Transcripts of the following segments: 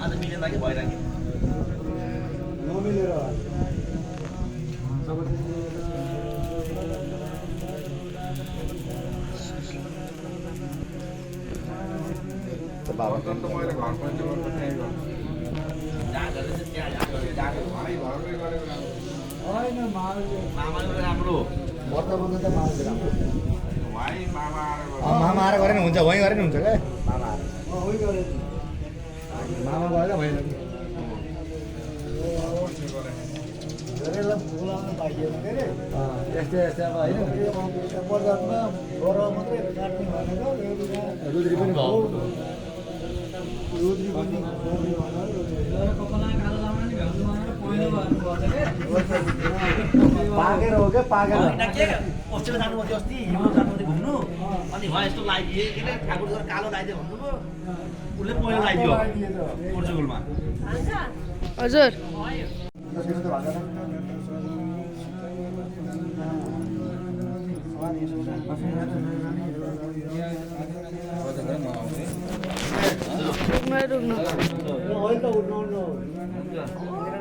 आज मिलेन कि भइराख्यो नमिलेर मामा आएर गरे नि हुन्छ वहीँ गरे नि हुन्छ क्या मामा गएर भएन यस्तै यस्तै अब होइन बजारमा घर मात्रै काट्ने भनेको रुद्री पनि रुद्री पनि पाकेर हो क्या पाकेर अस्ति जानुभयो थियो अस्ति हिउँदो जानुभयो घुम्नु अनि उहाँ यस्तो लगाइदिए किन ठाकुर कालो लगाइदियो भन्नुभयो उसले पहिलो लगाइदियो पोर्चुगलमा हजुर रुक्नु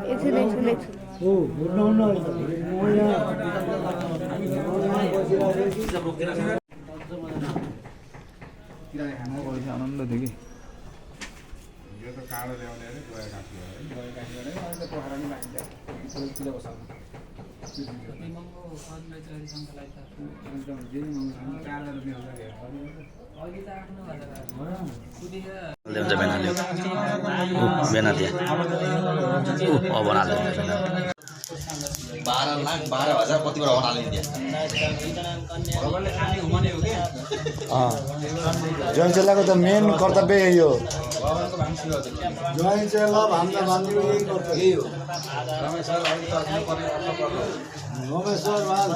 एकछिन आनन्द थियो कि यो त कालो ल्याउने अरे गएर काट्यो है गएर काट्यो अरे अहिले त पोखरा नि लाग्छ किलो बसाल्नु जैन चेलाको त मेन कर्तव्य यही हो ज्वाइँ चेला भान्दा भान्जीको यही कर्तव्य यही हो रमेश्वर भाल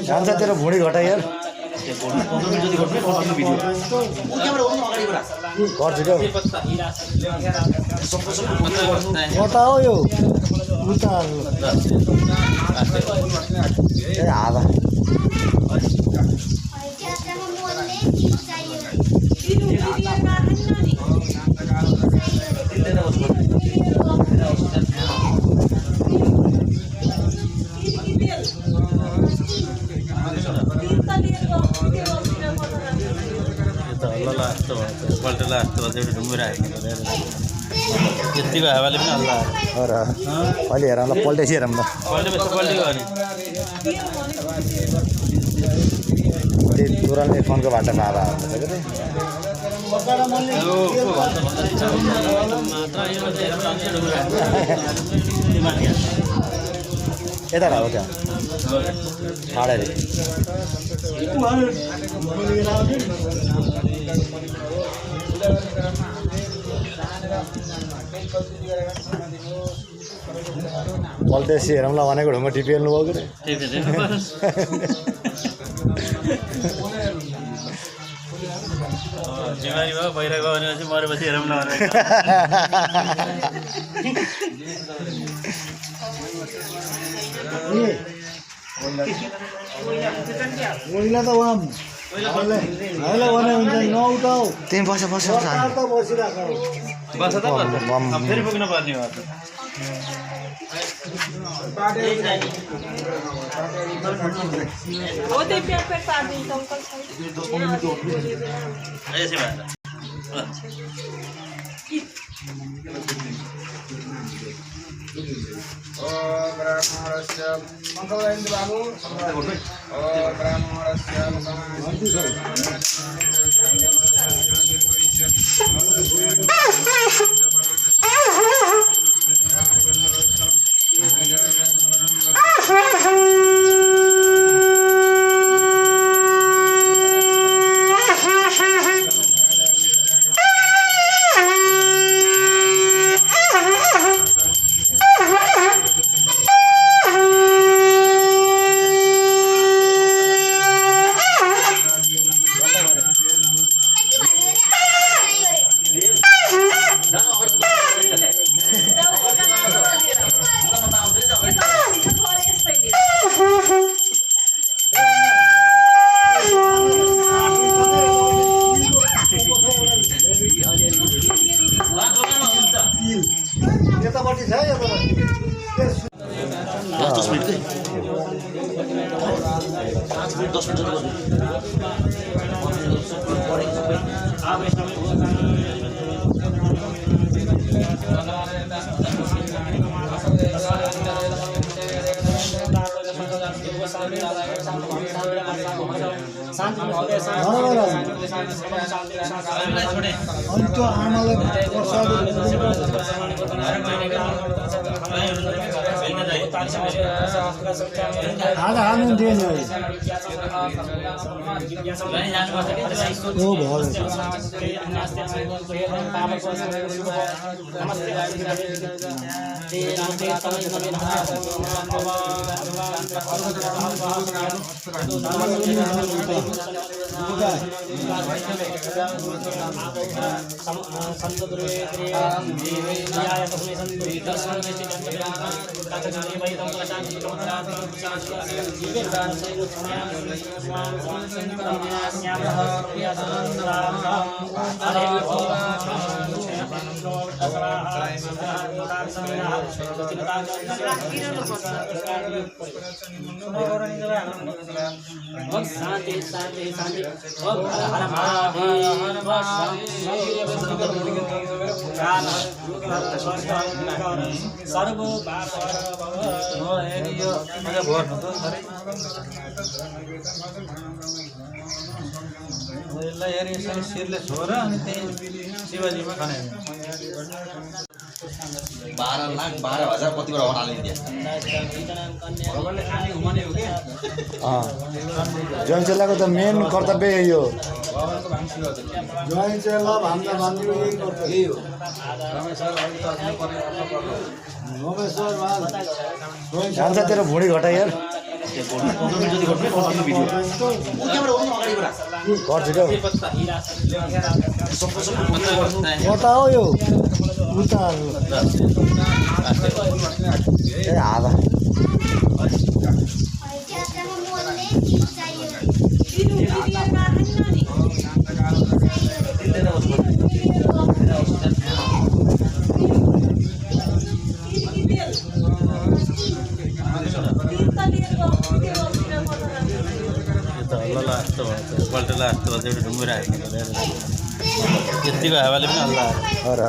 जान्छ तेरो भुँडी घटाइ यार गर्छु क्या कता हो यो उता ए हावा यतिको हावाले पनि हल्ला र अहिले हेरौँ ल पल्टेपछि हेरौँ ल त्यही तुरन्तले फोनको बाटोमा हावा हुन्छ क्या यता हो त्यहाँ ठाडे पल्टेसी हेरौँ ल भनेको ढुङ्गा टिपिहाल्नु भयो कि बिमारी भयो भइरहेको भनेपछि मरेपछि हेरौँ न पहिला त वाम अहिले भने हुन्छ नउठाउ त्यहीँ बस त बसिरहेको बस त फेरि पुग्नु पर्ने हो ब्राह्मणस्य मङ्गलैन्द्र बाबु ब्राह्मणस्य तिल यतापट्टि छ यतापट्टि 10 मिनट 10 अनि त्यो आमालाई प्रसाद खाना खानुहुन्थ्यो नि शान्ति शान्ति शान्ति शिरले छोर अनि त्यही शिवजीमा खाने 12 लाख 12,000 कतिबाट होला इन्डिया जैन चेलाको त मेन कर्तव्य यही हो ज्वाइन चेला भन्दा भन्ने यही कर्तव्य हो नमेश्वर भाल जान्छ तेरो भुँडी घटा यार गर्छु क्या कता हो यो उता ए हावा पल्टेला जस्तो एउटा ढुङ्गुराहरू यतिको हावाले पनि हल्ला र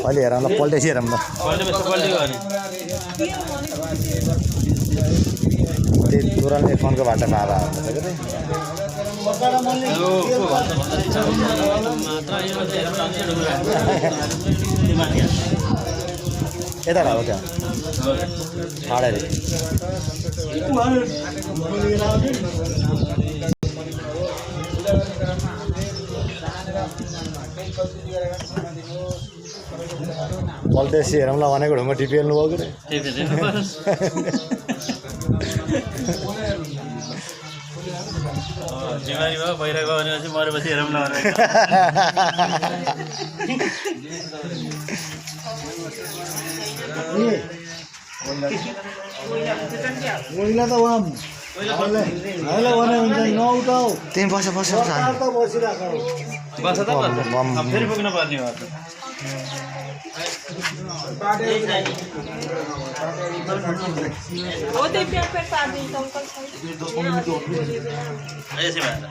अहिले हेरौँ ल पल्टेपछि हेरौँ ल पल्टेको भने त्यही तुरन्तले फोनको बाटोमा हावा हुन्छ कि यता हो त्यहाँ छाडेर पल्टेसी हेरौँ ल भनेको ढुङ्गा टिपिहाल्नु भयो कि बिमारी भयो भइरहेको भनेपछि मरेपछि हेरौँ न पहिला त वाम अहिले भने हुन्छ नउठाउ त्यहीँ बस बस त बसिरहेको बस त फेरि पुग्नु पर्ने हो यसै भएर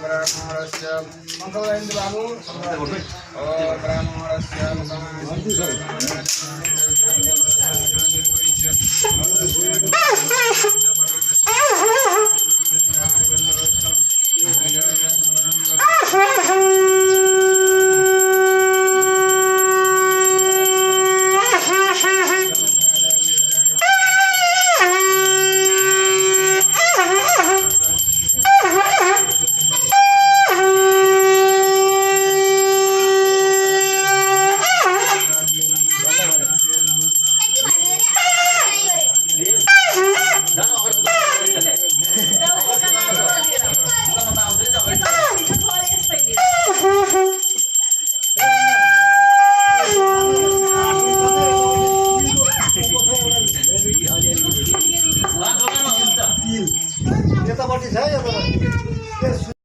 ब्राह्मणस्य मङ्गलैन्द्र बाबु ब्राह्मणस्य यतापट्टि छ यतापट्टि